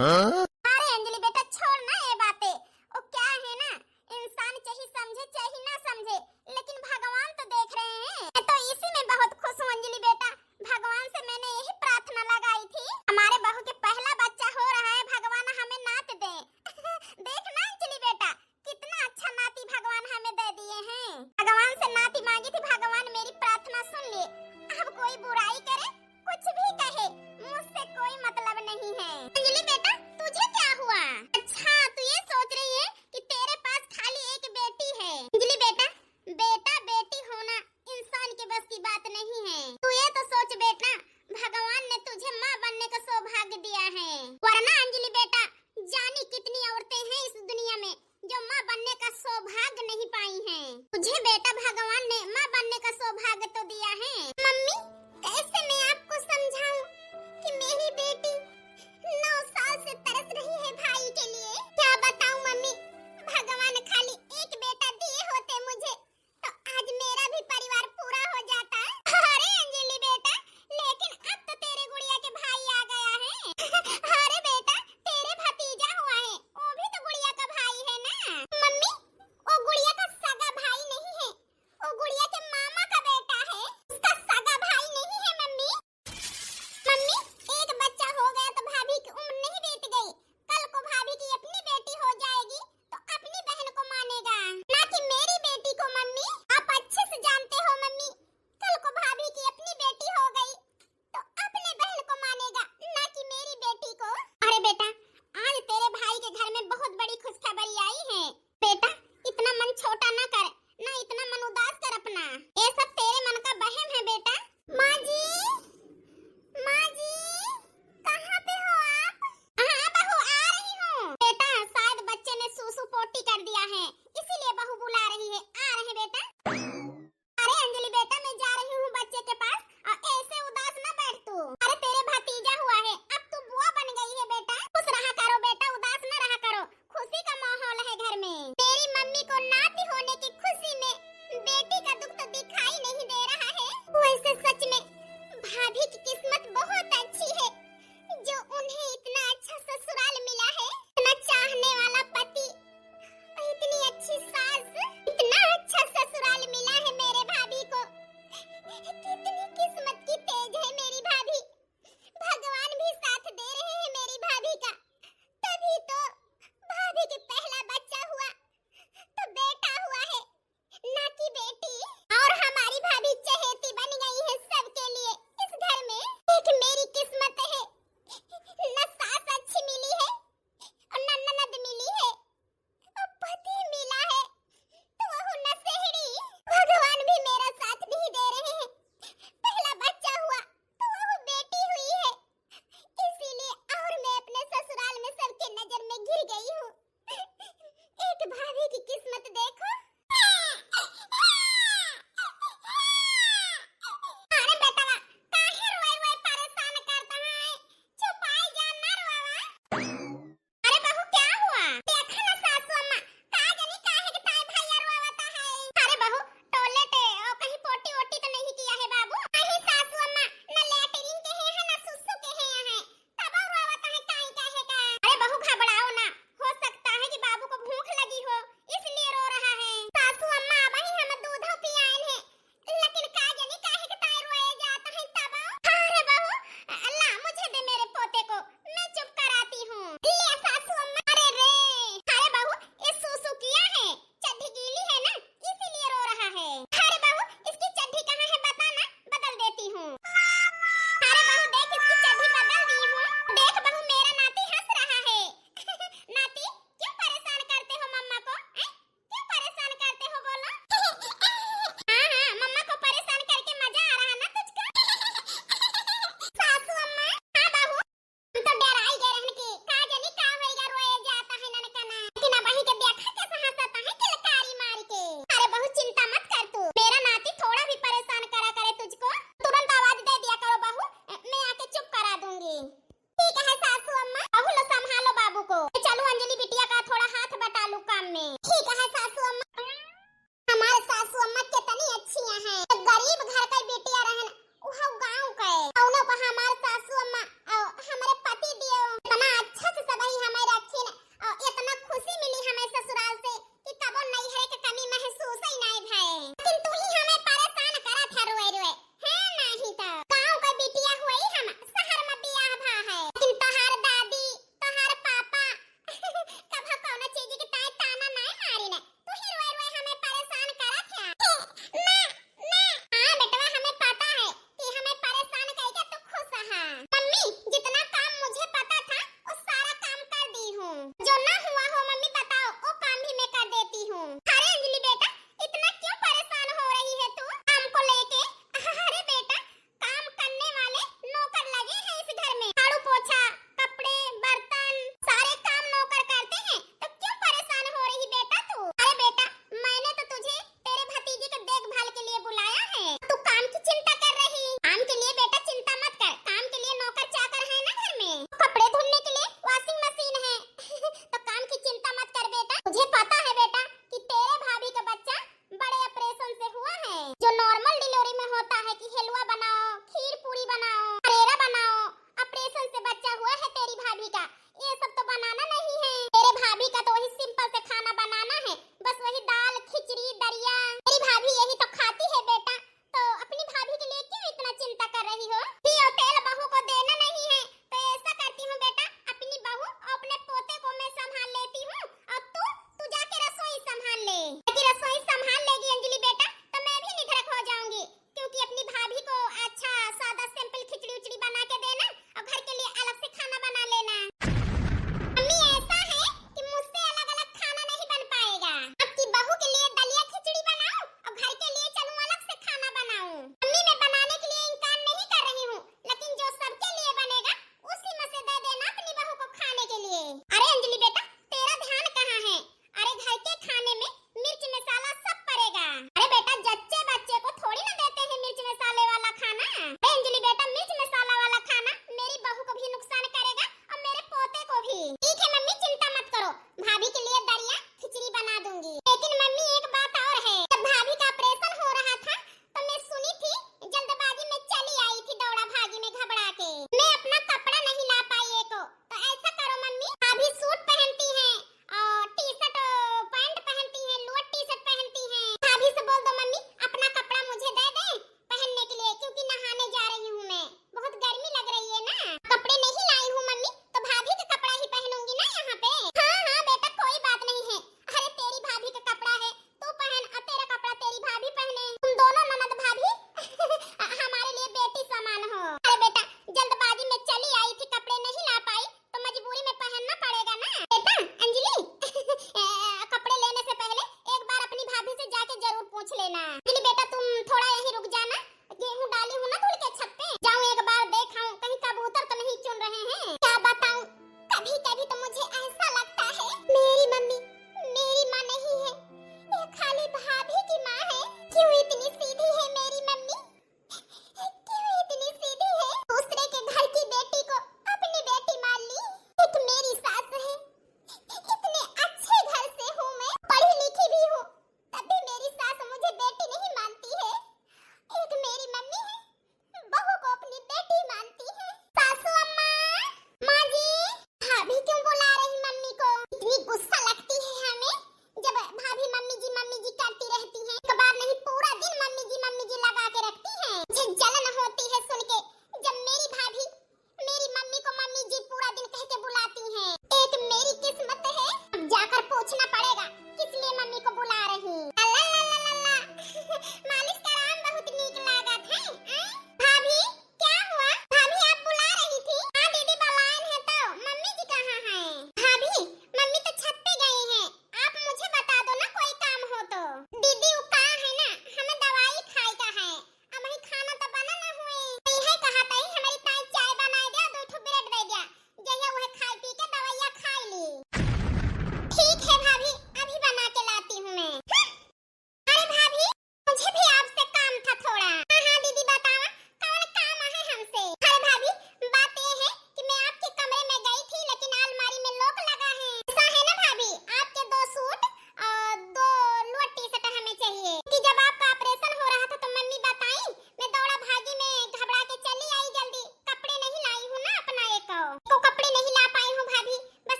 अरे अंजलि बेटा छोड़ ना ये बातें। वो क्या है ना, इंसान चाहे समझे चाहे ना समझे, लेकिन भगवान तो देख रहे हैं। मैं तो इसी में बहुत खुश हूँ अंजलि बेटा। भगवान से मैंने यही प्रार्थना लगाई थी, हमारे बहू के पहला बच्चा हो रहा है, भगवान हमें नात दे। देख ना अंजलि बेटा, कितना अच्छा नाती भगवान हमें दे दिए हैं। भगवान से नाती मांगी थी, भगवान मेरी प्रार्थना सुन लिए। अब कोई बुराई करे, कुछ भी कहे, मुझसे कोई मतलब नहीं है। अंजलि बेटा तुझे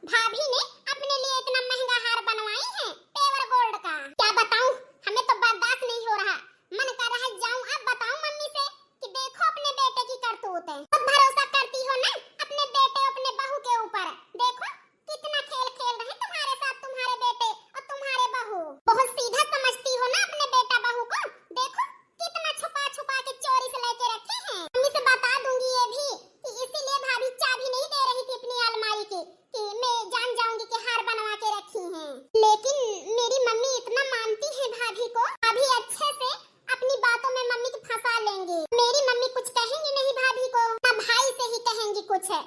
भाभी ने अपने लिए इतना महंगा हार बनवाई है पेवर गोल्ड का। क्या बताऊं, हमें तो बर्दाश्त नहीं हो रहा। मन कर रहा है जाऊं अब बताऊं मम्मी से कि देखो अपने बेटे की करतूत है। बहुत भरोसा करती हो ना अपने बेटे अपने बहू के ऊपर। देखो कितना खेल खेल रहे तुम्हारे साथ तुम्हारे बेटे और तुम्हारे बहू। बहुत सीधा समझती हो ना अपने बेटा बहू को। देखो कितना छुपा छुपा के चोरी से लेके रखे हैं। मम्मी से बता दूंगी ये भी कि इसीलिए भाभी चाबी नहीं दे रही थी अपनी अलमारी की कि मैं जान जाऊंगी कि हार बनवा के रखी हैं। लेकिन मेरी मम्मी इतना मानती है भाभी को, भाभी अच्छे से अपनी बातों में मम्मी को फंसा लेंगी। मेरी मम्मी कुछ कहेंगी नहीं भाभी को, ना भाई से ही कहेंगी कुछ है।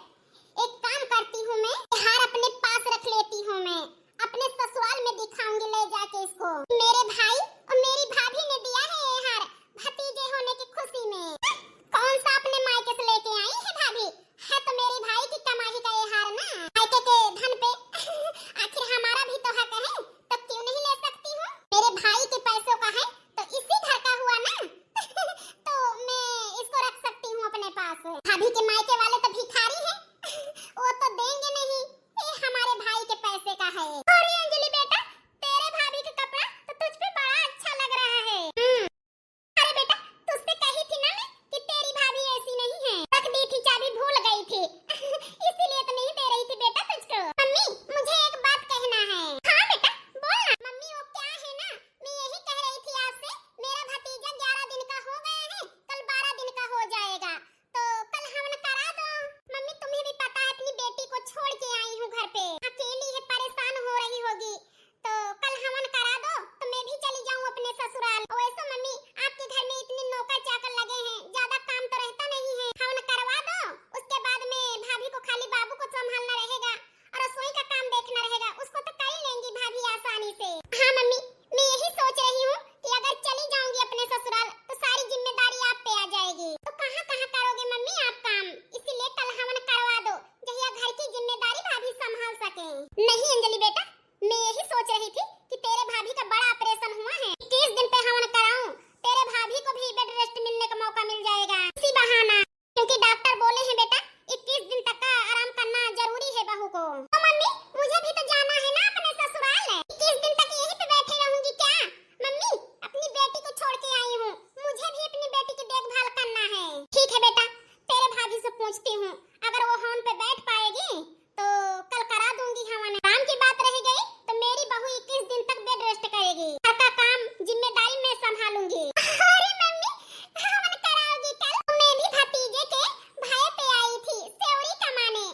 एक काम करती हूँ मैं, हार अपने पास रख लेती हूँ मैं, अपने ससुराल में दिखाऊंगी ले जाके इसको। मेरे भाई और मेरी भाभी ने दिया है ये हार भतीजे होने की खुशी में। कौन सा अपने मायके से लेके आई है भाभी? है तो मेरे भाई की कमाई का ये हार ना, मायके के धन पे आखिर हमारा भी तो हक है, तो क्यों नहीं ले सकती हूँ? मेरे भाई के पैसों का है तो इसी घर का हुआ ना तो मैं इसको रख सकती हूँ अपने पास। भाभी के मायके वाले तो भिखारी हैं वो तो देंगे नहीं, ये हमारे भाई के पैसे का है। अरे अंजलि बेटा, तेरे भाभी का कपड़ा तो तुझ पे बड़ा अच्छा लग रहा है। अरे बेटा, तुझसे कही थी ना मैं कि तेरी भाभी ऐसी नहीं है, रख दी थी चाबी भूल गई थी इसीलिए तो नहीं दे रही थी बेटा तुझको। मम्मी मुझे एक बात कहना है। हाँ बेटा बोल ना। मम्मी वो क्या है ना, मैं यही कह रही थी आपसे, मेरा भतीजा 11 दिन का हो गया है, कल 12 दिन का हो जाएगा, तो कल हवन करा दो। मम्मी तुम्हें भी पता है अपनी बेटी को छोड़ के आई हूँ घर पे, अकेली है, परेशान हो रही होगी, तो कल हवन करा दो तो मैं भी चली जाऊँ अपने ससुराल। वैसे मम्मी आपके घर में इतने नौकर चाकर लगे हैं, ज्यादा काम तो रहता नहीं है, हवन करवा दो, उसके बाद में भाभी को खाली बाबू को संभालना रहेगा और रसोई का काम देखना रहेगा, उसको तो कर ही लेंगी भाभी आसानी से। हाँ मम्मी मैं यही सोच रही हूँ कि अगर चली जाऊंगी अपने ससुराल तो सारी जिम्मेदारी आप पे आ जाएगी, तो कहाँ कहाँ करोगे मम्मी आप काम, इसीलिए कल हवन करवा दो, जहिया घर की जिम्मेदारी भाभी संभाल सके। नहीं अंजलि बेटा, मैं यही सोच रही थी कि तेरे भाभी का बड़ा ऑपरेशन हुआ है, 21 दिन पे हवन कराऊं, तेरे भाभी को भी बेड रेस्ट मिलने का मौका मिल जाएगा इसी बहाना, क्योंकि डॉक्टर बोले हैं बेटा 21 दिन तक का आराम करना जरूरी है बहू को। तो मम्मी मुझे भी तो जाना है ना अपने ससुराल, 21 दिन तक यहीं पे बैठे रहूंगी क्या? मम्मी अपनी बेटी को छोड़ के आई हूँ, मुझे भी अपनी बेटी की देखभाल करना है। ठीक है बेटा, तेरे भाभी से पूछती हूँ, अगर वो हवन पे बैठ पाएगी तो कल करा दूंगी हवन। काम की बात रह गई तो मेरी बहू 21 दिन तक बेड रेस्ट करेगी, घर का काम जिम्मेदारी मैं संभालूंगी। अरे मम्मी हवन कराओगी कल? मैं भी भतीजे के भाई पे आई थी सेवड़ी कमाने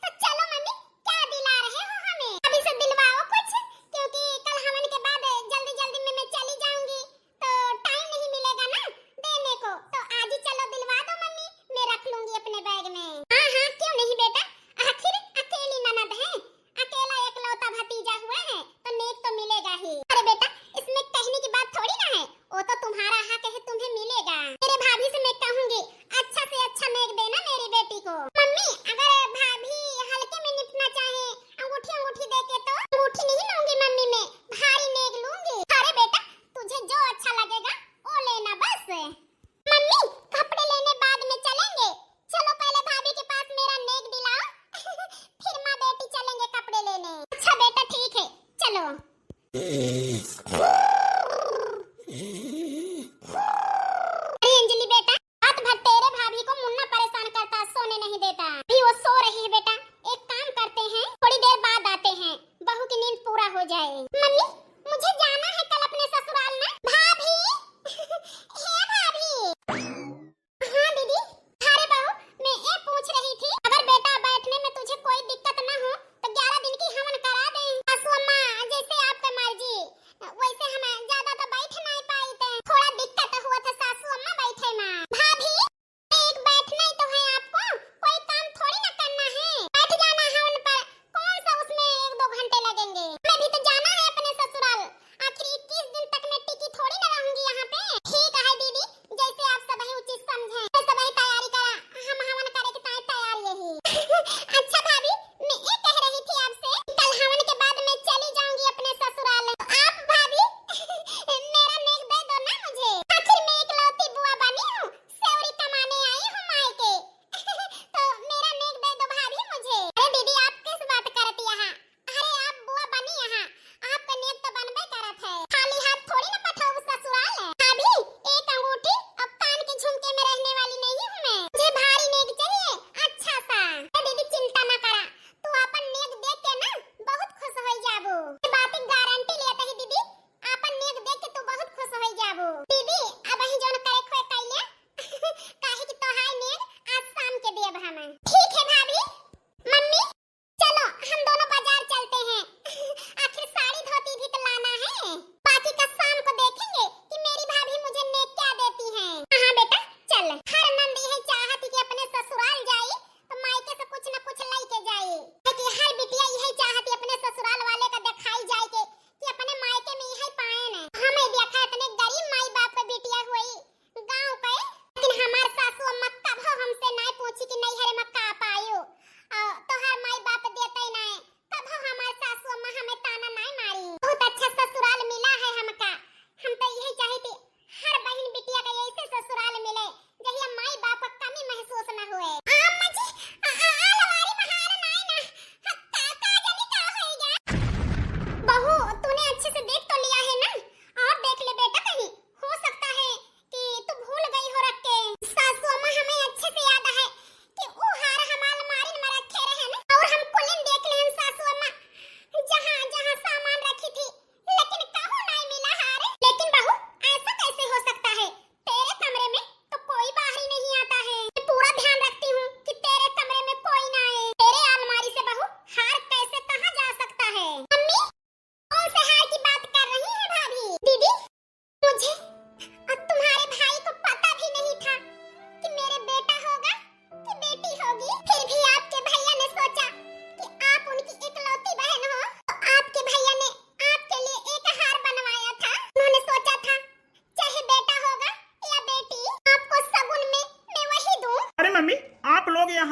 तो चलो मम्मी, क्या दिला रहे हो हमें? अभी से दिलवाओ कुछ, क्योंकि कल हवन के बाद जल्दी जल्दी में मैं चली जाऊंगी तो टाइम नहीं मिलेगा ना देने को, तो आज ही चलो दिलवा दो मम्मी, मैं रख लूंगी अपने बैग में। हाँ हाँ क्यों नहीं बेटा, आखिर अकेली ननद है, अकेला एकलौता भतीजा हुआ है तो नेक तो मिलेगा ही। अरे बेटा इसमें कहने की बात थोड़ी ना है, वो तो तुम्हारा हक है, तुम्हें मिलेगा। मेरे भाभी से मैं कहूंगी अच्छा से अच्छा नेक देना मेरी बेटी को। मम्मी अगर भाभी हल्के में निपटना चाहे अंगूठी अंगूठी देके तो अंगूठी नहीं लूंगी मम्मी, मैं भारी नेक लूंगी। अरे बेटा तुझे जो अच्छा लगेगा वो लेना बस। मम्मी कपड़े लेने बाद में चलेंगे, चलो पहले भाभी के पास मेरा नेक दिलाओ फिर माँ बेटी चलेंगे कपड़े लेने। अच्छा बेटा ठीक है चलो। अरे अंजलि बेटा, रात भर तेरे भाभी को मुन्ना परेशान करता, सोने नहीं देता, अभी वो सो रही है बेटा, एक काम करते हैं थोड़ी देर बाद आते हैं, बहू की नींद पूरा हो जाए। मम्मी मुझे जाना है कल अपने ससुराल में। भाभी हे भाभी। हाँ दीदी। अरे बहू मैं ये पूछ रही थी, अगर बेटा बैठने में तुझे कोई दिक्कत ना हो तो 11 दिन की हवन करा दें। सासू अम्मा जैसे आपका मर्जी।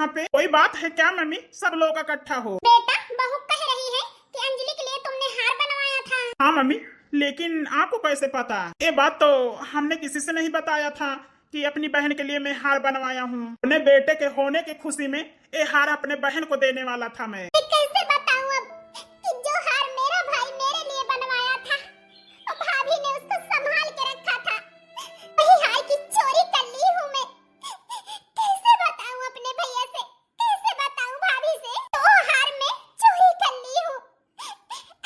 यहाँ पे? कोई बात है क्या मम्मी, सब लोग इकट्ठा हो? बेटा बहू कह रही है कि अंजलि के लिए तुमने हार बनवाया था। हाँ मम्मी, लेकिन आपको कैसे पता? ये बात तो हमने किसी से नहीं बताया था कि अपनी बहन के लिए मैं हार बनवाया हूँ। अपने बेटे के होने की खुशी में ये हार अपने बहन को देने वाला था मैं। कैसे बताऊं अब कि जो हार मेरा भाई मेरे लिए बनवाया था, और भाभी ने उसको संभाल के रखा था, वही हार की चोरी कर ली हूँ मैं। कैसे बताऊं अपने भैया से, कैसे बताऊं भाभी से, तो हार मैं चोरी कर ली हूँ।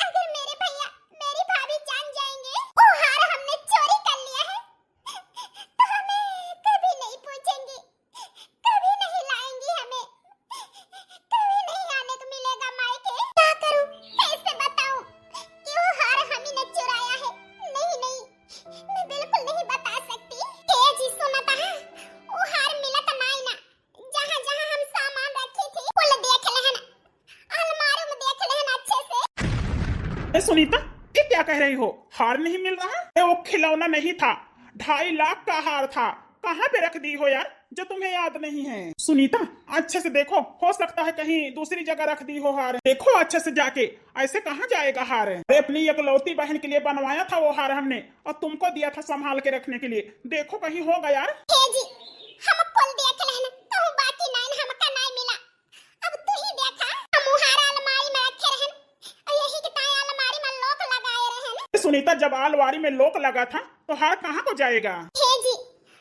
अगर मेरे भैया मेरी भाभी जान जाएंगे वो हार हमने चोरी कर लिया है, तो हमें कभी नहीं पूछेंगी, कभी नहीं लाएंगी, हमें कभी नहीं आने को मिलेगा मायके। क्या करूं, कैसे बताऊं कि वो हार हम ही ने चुराया है? नहीं नहीं, मैं बिल्कुल नहीं बता सकती। जी सुना था, वो हार मिला था ना, जहाँ जहाँ हम सामान रखे थे वो देख लेना, अलमारी में देख लेना अच्छे से। सुनीता, ये क्या कह रही हो? हार नहीं मिल रहा? ये वो खिलौना नहीं था, 2.5 लाख का हार था। कहाँ पे रख दी हो यार, जो तुम्हें याद नहीं है? सुनीता अच्छे से देखो, हो सकता है कहीं दूसरी जगह रख दी हो हार। देखो अच्छे से जाके, ऐसे कहाँ जाएगा हार? अरे अपनी इकलौती बहन के लिए बनवाया था वो हार हमने, और तुमको दिया था संभाल के रखने के लिए। देखो कहीं होगा यार। जी हम खोल देख लेना, कहूँ बाकी नहीं हमका नहीं मिला। अब तू ही देखा, हम हार अलमारी में रखे रहन, और यही कि ताई अलमारी में लॉक लगाए रहन। सुनीता जब अलमारी में लॉक लगा था तो हार कहाँ को जाएगा? जी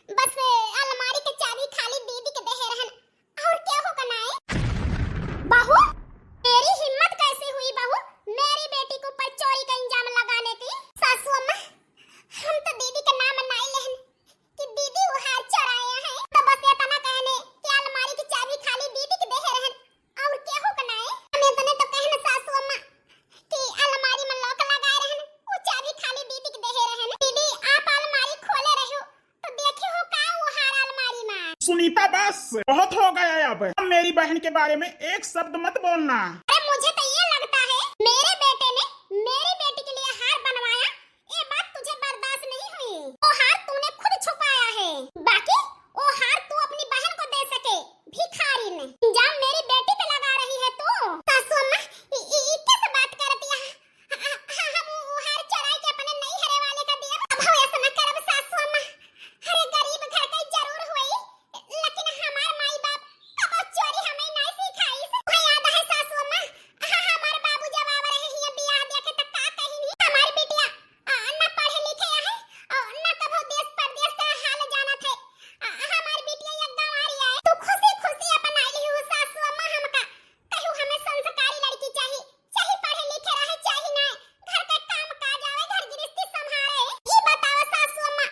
बस अलमारी की चाबी खाली दीदी के दे रहन, और क्या होगा ना? बहू मेरी हिम्मत कैसे हुई बहू मेरी बेटी के ऊपर चोरी का इल्जाम लगाने की? सासू अम्मा, हम तो दीदी का नाम नहीं लेहन कि दीदी वो हार चुराया है, तो बस इतना कहने कि अलमारी की चाबी खाली दीदी के दे रहन, और क्या होगा ना? हम इतने तो कहना सासू अम्मा कि अलमारी में लॉक लगाए रहन, वो चाबी खाली दीदी के दे रहन। दीदी आप अलमारी खोले रहो तो देखे हो का वो हार अलमारी में। सुनीता बस बहुत हो गया, अब मेरी बहन के बारे में एक शब्द मत बोलना। अरे मुझे तो ये लगता है मेरे बेटे ने मेरी बेटी के लिए हार बनवाया, ये बात तुझे बर्दाश्त नहीं हुई। वो हार तूने खुद छुपाया है, बाकी वो हार तू अपनी बहन को दे सके भिखारी ने, इल्जाम मेरी बेटी पे लगा रही है तू। सासू अम्मा कैसे बात करती है? हम वो हार चुराई के अपने नहीं हरे वाले का दिया। अब हो ऐसा न करब सासू अम्मा, अरे गरीब घर का जरूर हुई, लेकिन हमार माई बाप कब चोरी हमें नहीं सिखाई। तुम्हें याद है सासू अम्मा, हमार बाबू जब आवे रहे हिया बियाह देखे त का कहिनी, हमार बिटिया न पढ़े लिखे है और न कभो देश परदेश का हाल जाना थे, हमार बिटिया एक गंवारी है। तू खुशी खुशी अपन आई हो सासू अम्मा, हमका कहू हमें संस्कारी लड़की चाहिए, चाहे पढ़े लिखे रहे चाहे ना, घर का काम काज आवे, घर गृहस्थी संभाले। ये बताओ सासू अम्मा,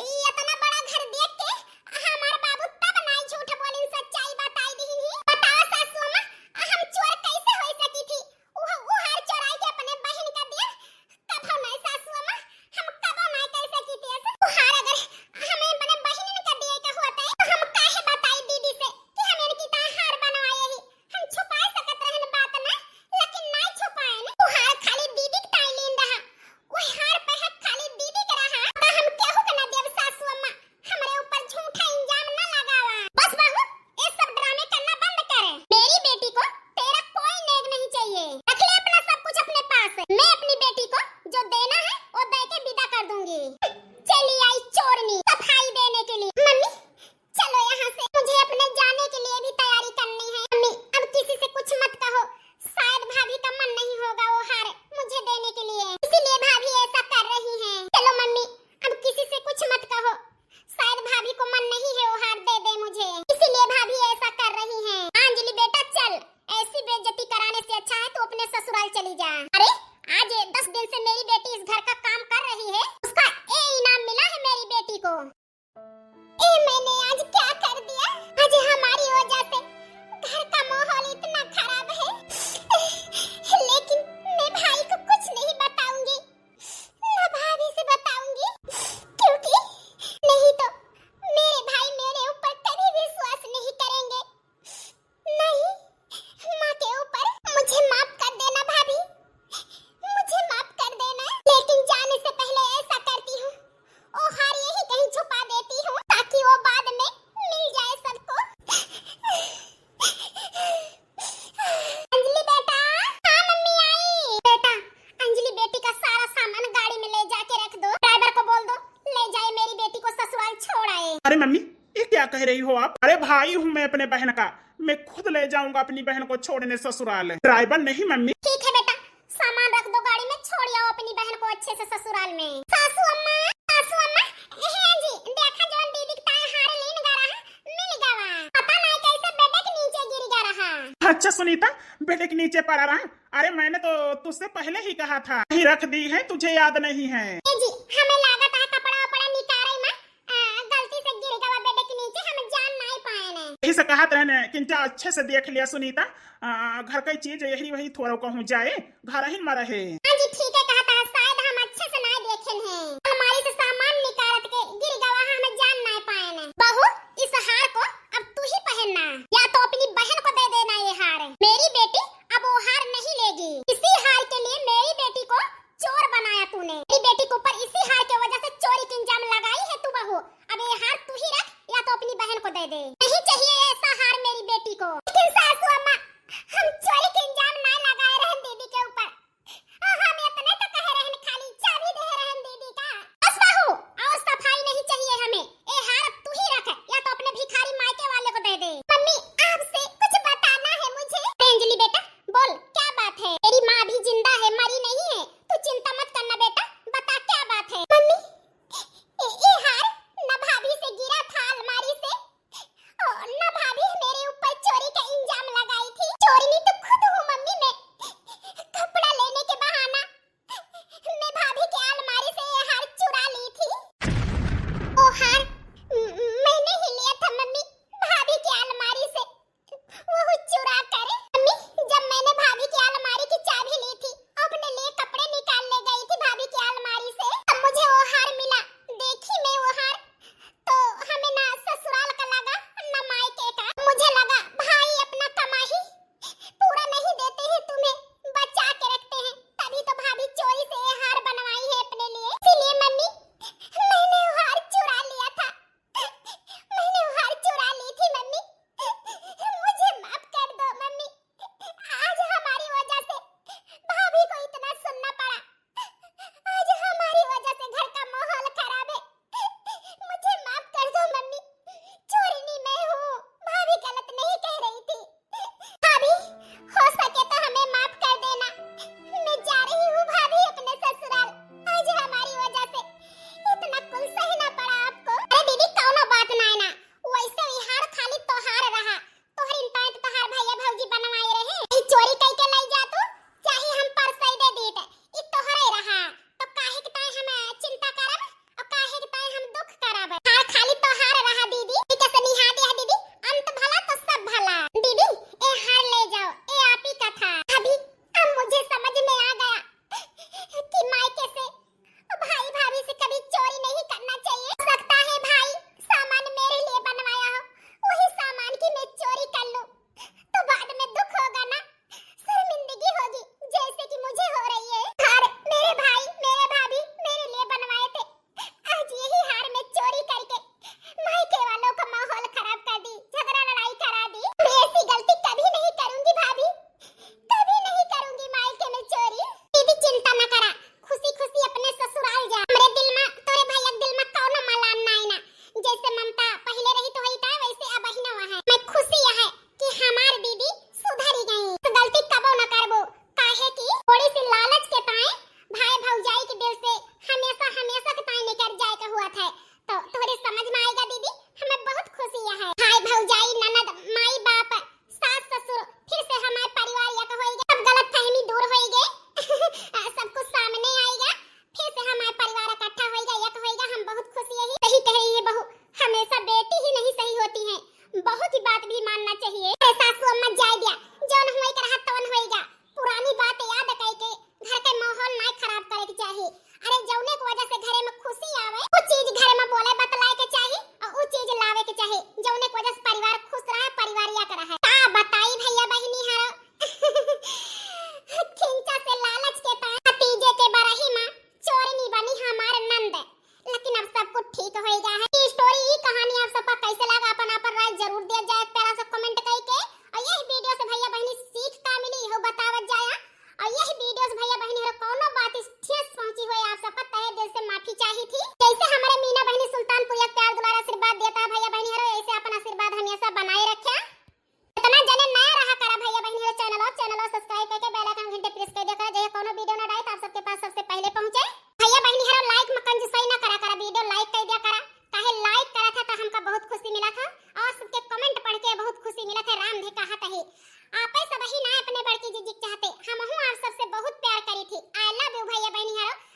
ये इतना बड़ा घर देख के हमार बाबू तब नहीं झूठ बोली, सच्चाई बताई दी। बताओ सासू अम्मा, हम चोर कैसे हो सकी थी? वो हार चुराई के अपने बहन का दिया, कभो नहीं सासू अम्मा, हम कभो नहीं कह सकी थी ऐसे। वो हार अगर हमें अपने बहन का दिए का होता है तो हम काहे बताई दीदी से कि हम इनकी तरह हार बनवाए ही? हम छुपा सकत रहन बात ना, लेकिन नहीं छुपाए ना। वो हार खाली दीदी के ताई लीन रहा, वो हार पे है खाली दीदी के रहा, तो हम केहू के ना देव सासू अम्मा, हमरे ऊपर झूठा इल्जाम ना लगावा। बस बहू ये सब ड्रामे करना बंद करे। मेरी बेटी को तेरा कोई नेग नहीं चाहिए, रख ले अपना सब कुछ अपने पास। मैं अपनी बेटी को जो देना है वो दे के विदा कर दूंगी। चली आई चोरनी सफाई देने के लिए। मम्मी चलो यहाँ से, मुझे अपने जाने के लिए भी तैयारी करनी है। मम्मी अब किसी से कुछ मत कहो, शायद भाभी का मन नहीं होगा वो हार मुझे देने के लिए, इसीलिए भाभी ऐसा कर रही हैं। चलो मम्मी अब किसी से कुछ मत कहो, शायद भाभी को मन नहीं है वो हार दे दे मुझे, इसीलिए भाभी ऐसा कर रही हैं। अंजलि बेटा चल, ऐसी बेइज्जती कराने से अच्छा है तू अपने ससुराल चली जा। अरे आज 10 दिन से मेरी बेटी इस घर का काम कर रही है, उसका ये इनाम मिला है अरे मम्मी ये क्या कह रही हो आप? अरे भाई हूँ मैं अपने बहन का, मैं खुद ले जाऊंगा अपनी बहन को छोड़ने ससुराल। ड्राइवर नहीं मम्मी। ठीक है बेटा, सामान रख दो गाड़ी में, छोड़ आओ अपनी बहन को अच्छे से ससुराल में। सासू अम्मा हैं जी, देखा जोन दीदी का हार लीन गा रहा मिल गवा, पता नहीं कैसे बेटे के नीचे गिर गा रहा। अच्छा सुनीता, बेटे के नीचे पड़ा रहा? अरे मैंने तो तुझसे पहले ही कहा था, नहीं रख दी है, तुझे याद नहीं है? जी हमें लागत है कपड़ा वपड़ा निकाले में गलती से गिर गवा बेटे के नीचे, हम जान नहीं पाए ने। यही से कहा रहने किंचा अच्छे से देख लिया सुनीता, घर की चीज यही वही थोड़ा कहूँ जाए, घर ही में रहे। हाँ जी ठीक है, कहा था शायद हम अच्छे से नहीं देखे हैं, हमारी से सामान निकालत के गिर गवा, हम जान नहीं पाए ने। बहू इस हार को अब तू ही पहनना, या तो अपनी बहन को दे देना ये हार। मेरी बेटी अब वो हार नहीं लेगी, इसी हार के लिए मेरी बेटी को चोर बनाया तूने, मेरी बेटी के ऊपर इसी हार के वजह से चोरी की इल्जाम लगाई है तू। बहू अब ये हार तू ही रख, या तो अपनी बहन को दे दे, नहीं चाहिए ऐसा हार मेरी बेटी को। लेकिन सासू अम्मा हम चोरी के इल्जाम नहीं लगाए रहे दीदी के ऊपर, थी। आपे सब ही ना अपने बड़की जीजी के चाहते, हम हूं आप सबसे बहुत प्यार करी थी। आई लव यू भैया बहनी हारो।